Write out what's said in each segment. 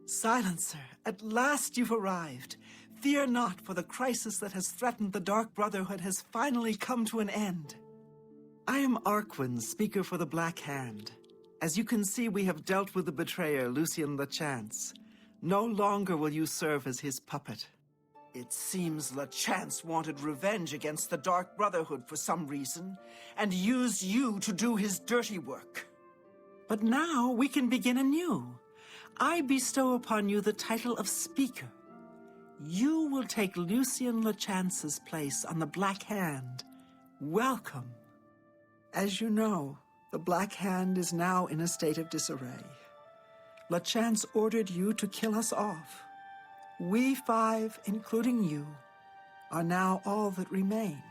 Silencer, at last you've arrived. Fear not, for the crisis that has threatened the Dark Brotherhood has finally come to an end. I am Arquin, speaker for the Black Hand. As you can see, we have dealt with the betrayer, Lucien Lachance. No longer will you serve as his puppet. It seems Lachance wanted revenge against the Dark Brotherhood for some reason, and used you to do his dirty work. But now we can begin anew. I bestow upon you the title of Speaker. You will take Lucien Lachance's place on the Black Hand. Welcome. As you know, the Black Hand is now in a state of disarray. Lachance ordered you to kill us off. We five, including you, are now all that remain.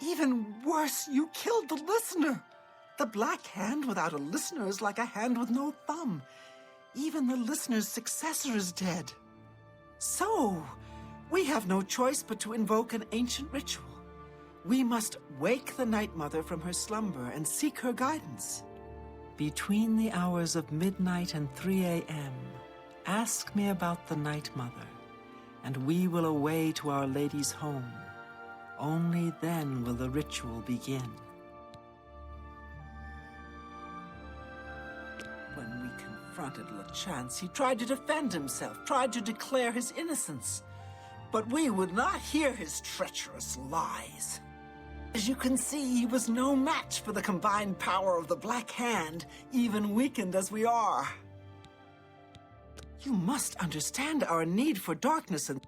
Even worse, you killed the listener. The Black Hand without a listener is like a hand with no thumb. Even the listener's successor is dead. So, we have no choice but to invoke an ancient ritual. We must wake the Night Mother from her slumber and seek her guidance. Between the hours of midnight and 3 a.m., ask me about the Night Mother, and we will away to Our Lady's home. Only then will the ritual begin. When we confronted Lachance, he tried to defend himself, tried to declare his innocence. But we would not hear his treacherous lies. As you can see, he was no match for the combined power of the Black Hand, even weakened as we are. You must understand our need for darkness and...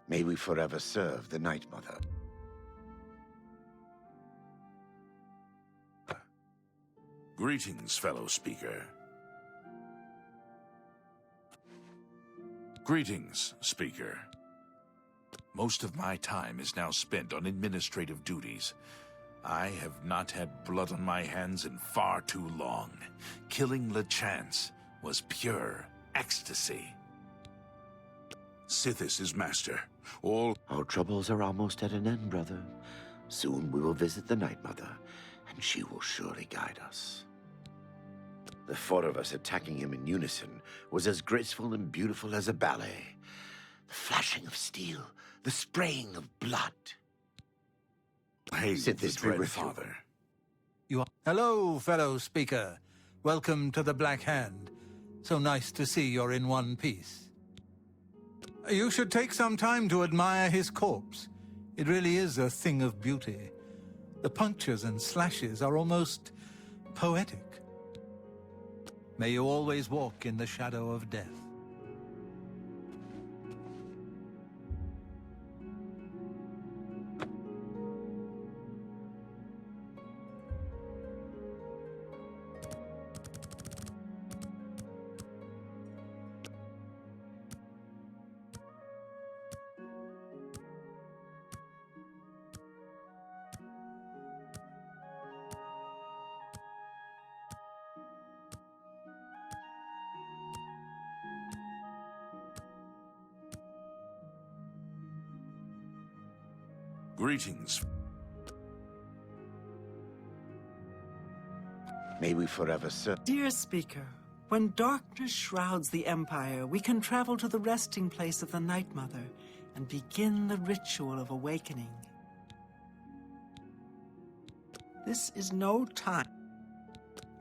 May we forever serve the Night Mother. Greetings, fellow speaker. Greetings, speaker. Most of my time is now spent on administrative duties. I have not had blood on my hands in far too long. Killing Lachance was pure ecstasy. Sithis is master. All Our troubles are almost at an end, brother. Soon we will visit the Night Mother, and she will surely guide us. The four of us attacking him in unison was as graceful and beautiful as a ballet. The flashing of steel, the spraying of blood. hail Sit the this be Dread with you. Father. Hello, fellow speaker. Welcome to the Black Hand. So nice to see you're in one piece. You should take some time to admire his corpse. It really is a thing of beauty. The punctures and slashes are almost poetic. May you always walk in the shadow of death. Greetings. May we forever serve. Dear Speaker, when darkness shrouds the Empire, we can travel to the resting place of the Night Mother and begin the ritual of awakening. This is no time.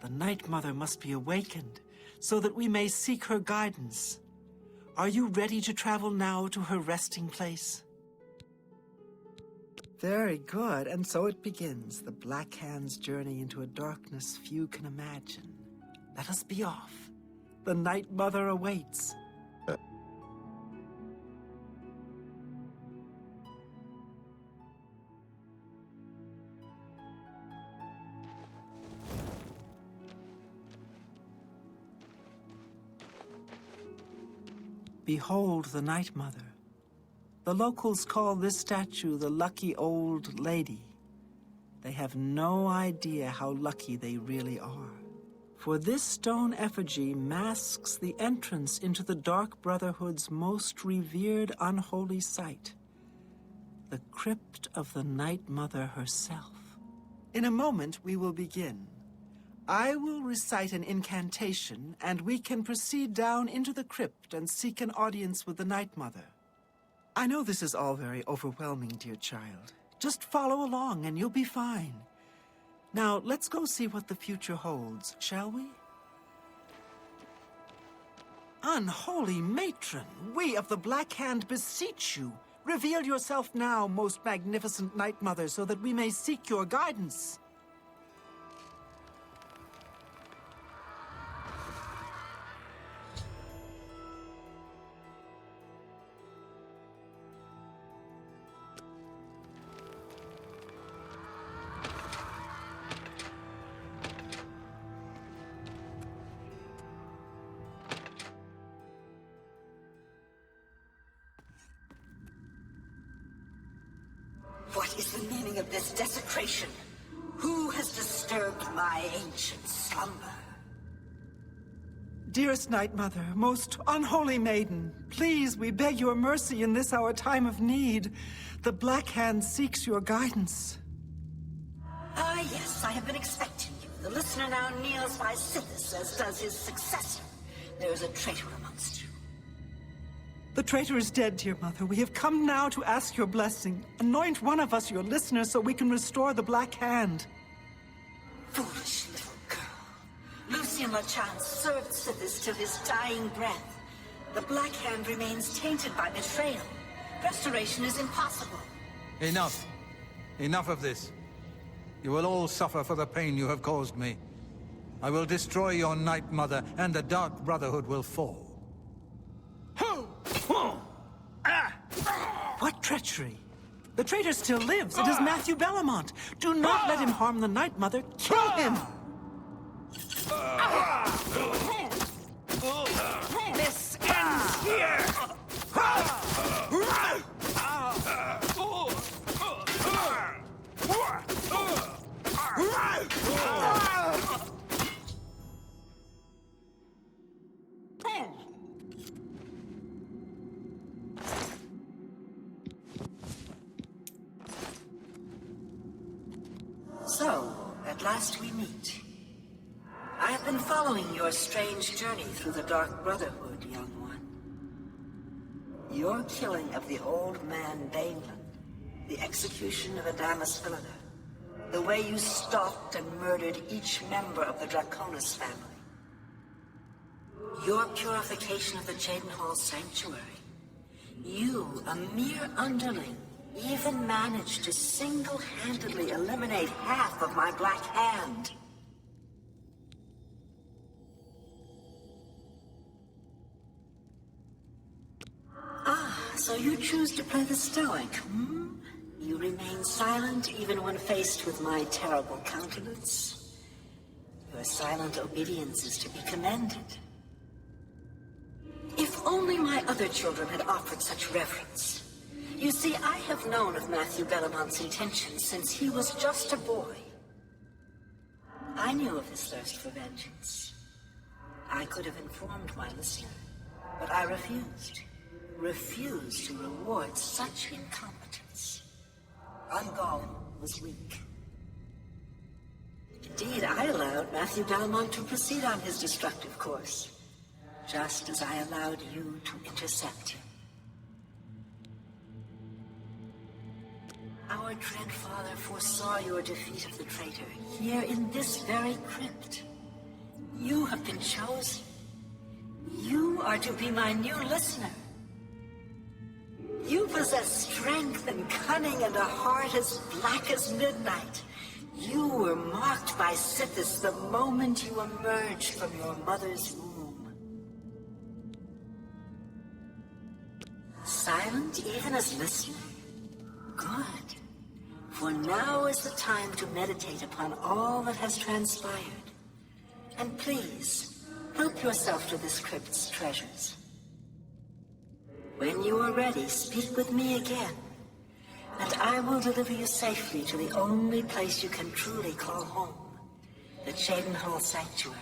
The Night Mother must be awakened so that we may seek her guidance. Are you ready to travel now to her resting place? Very good, and so it begins, the Black Hand's journey into a darkness few can imagine. Let us be off. The Night Mother awaits. Behold the Night Mother. The locals call this statue the Lucky Old Lady. They have no idea how lucky they really are. For this stone effigy masks the entrance into the Dark Brotherhood's most revered unholy site, the crypt of the Night Mother herself. In a moment, we will begin. I will recite an incantation, and we can proceed down into the crypt and seek an audience with the Night Mother. I know this is all very overwhelming, dear child. Just follow along and you'll be fine. Now, let's go see what the future holds, shall we? Unholy matron, we of the Black Hand beseech you. Reveal yourself now, most magnificent Night Mother, so that we may seek your guidance. What is the meaning of this desecration? Who has disturbed my ancient slumber? Dearest Night Mother, most unholy maiden, please, we beg your mercy in this our time of need. The Black Hand seeks your guidance. Ah, yes, I have been expecting you. The listener now kneels by Sithis, as does his successor. There is a traitor amongst you. The traitor is dead, dear mother. We have come now to ask your blessing. Anoint one of us your listener so we can restore the Black Hand. Foolish little girl. Lucien Lachance served Sithis till his dying breath. The Black Hand remains tainted by betrayal. Restoration is impossible. Enough. Enough of this. You will all suffer for the pain you have caused me. I will destroy your Night Mother, and the Dark Brotherhood will fall. What treachery? The traitor still lives. It is Matthew Bellamont. Do not let him harm the Night Mother. Kill him! This ends here! So, at last we meet. I have been following your strange journey through the Dark Brotherhood, young one. Your killing of the old man Baneland, the execution of Adamus Philida, the way you stalked and murdered each member of the Draconis family. Your purification of the Jadenhall Sanctuary. You, a mere underling, even managed to single-handedly eliminate half of my Black Hand. Ah, so you choose to play the stoic, hmm? You remain silent even when faced with my terrible countenance. Your silent obedience is to be commended. If only my other children had offered such reverence. You see, I have known of Matthew Bellamont's intentions since he was just a boy. I knew of his thirst for vengeance. I could have informed my listener, but I refused. Refused to reward such incompetence. Ungol was weak. Indeed, I allowed Matthew Bellamont to proceed on his destructive course, just as I allowed you to intercept him. Our dread father foresaw your defeat of the traitor here in this very crypt. You have been chosen. You are to be my new listener. You possess strength and cunning and a heart as black as midnight. You were marked by Sithis the moment you emerged from your mother's womb. Silent even as listener? Good. For now is the time to meditate upon all that has transpired. And please, help yourself to this crypt's treasures. When you are ready, speak with me again, and I will deliver you safely to the only place you can truly call home, the Jadenhall Sanctuary.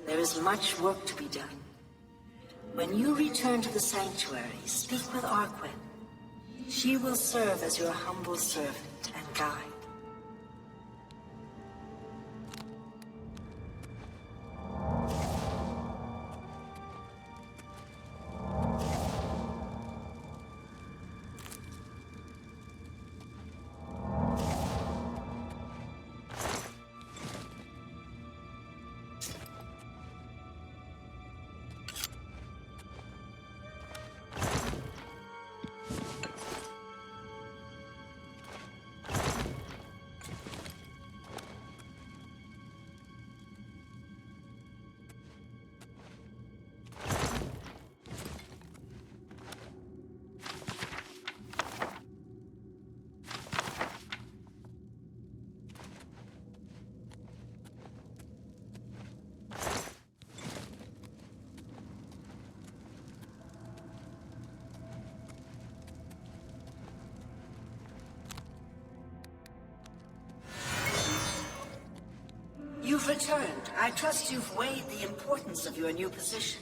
There is much work to be done. When you return to the Sanctuary, speak with Arquin. She will serve as your humble servant and guide. You've returned. I trust you've weighed the importance of your new position.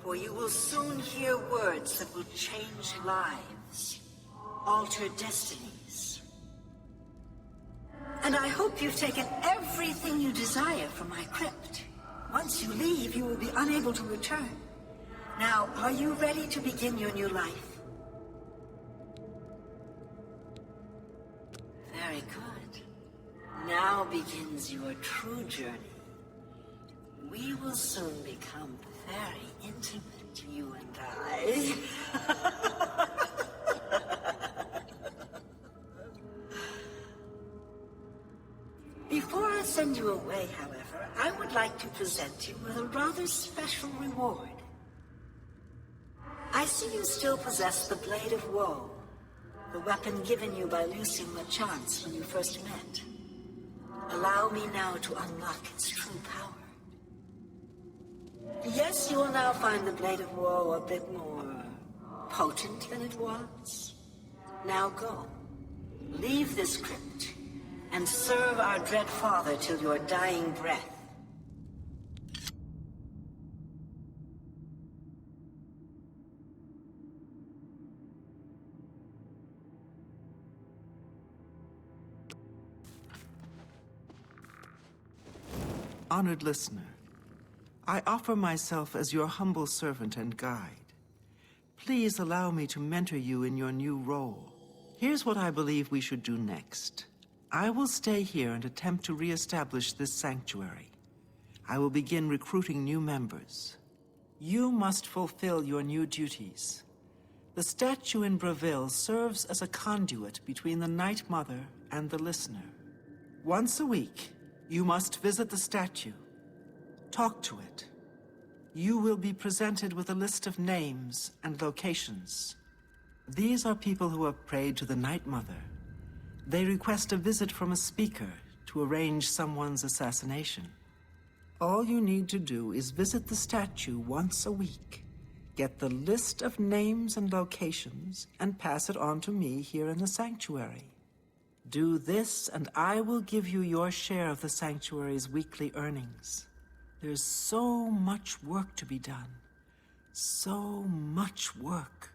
For you will soon hear words that will change lives, alter destinies. And I hope you've taken everything you desire from my crypt. Once you leave, you will be unable to return. Now, are you ready to begin your new life? Very good. Now begins your true journey. We will soon become very intimate, you and I. Before I send you away, however, I would like to present you with a rather special reward. I see you still possess the Blade of Woe, the weapon given you by Lucien LeChance when you first met. Allow me now to unlock its true power. Yes, you will now find the Blade of Woe a bit more potent than it was. Now go. Leave this crypt and serve our dread father till your dying breath. Honored listener, I offer myself as your humble servant and guide. Please allow me to mentor you in your new role. Here's what I believe we should do next. I will stay here and attempt to re-establish this sanctuary. I will begin recruiting new members. You must fulfill your new duties. The statue in Breville serves as a conduit between the Night Mother and the listener. Once a week, you must visit the statue. Talk to it. You will be presented with a list of names and locations. These are people who have prayed to the Night Mother. They request a visit from a speaker to arrange someone's assassination. All you need to do is visit the statue once a week, get the list of names and locations, and pass it on to me here in the sanctuary. Do this, and I will give you your share of the sanctuary's weekly earnings. There's so much work to be done. So much work.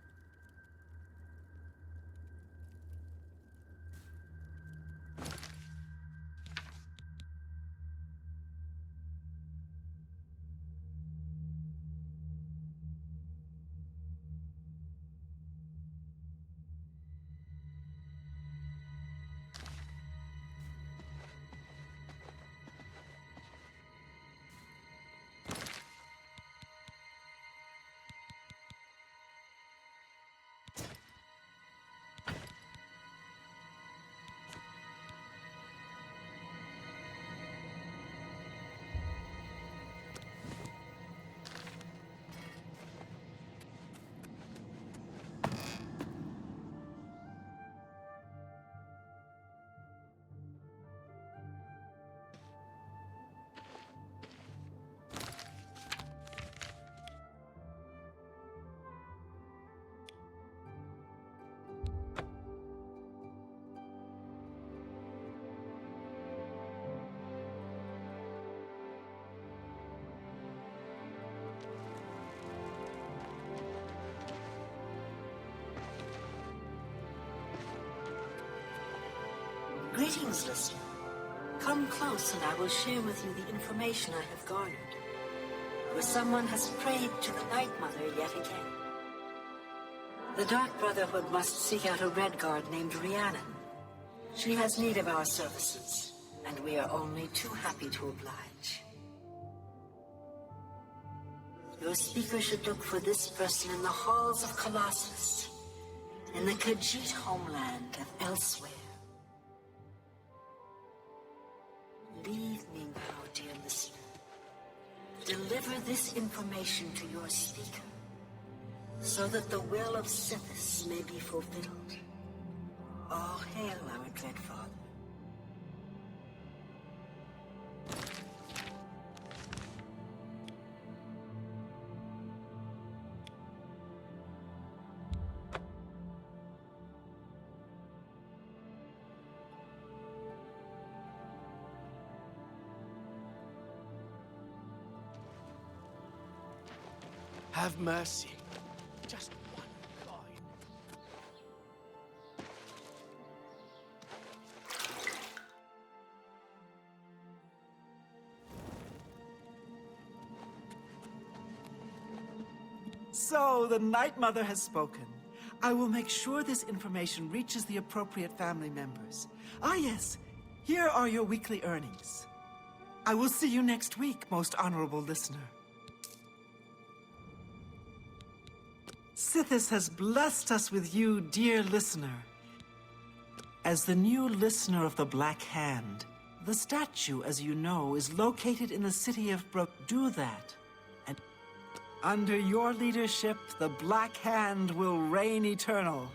Greetings, listener. Come close and I will share with you the information I have garnered. For someone has prayed to the Night Mother yet again. The Dark Brotherhood must seek out a Red Guard named Rhiannon. She has need of our services, and we are only too happy to oblige. Your speaker should look for this person in the halls of Colossus, in the Khajiit homeland of elsewhere. Leave me now, dear listener. Deliver this information to your speaker, so that the will of Sithis may be fulfilled. All hail our dread father. Have mercy. Just one coin. So, the Night Mother has spoken. I will make sure this information reaches the appropriate family members. Ah, yes. Here are your weekly earnings. I will see you next week, most honorable listener. Sithis has blessed us with you, dear listener. As the new listener of the Black Hand, the statue, as you know, is located in the city of Do that. And under your leadership, the Black Hand will reign eternal.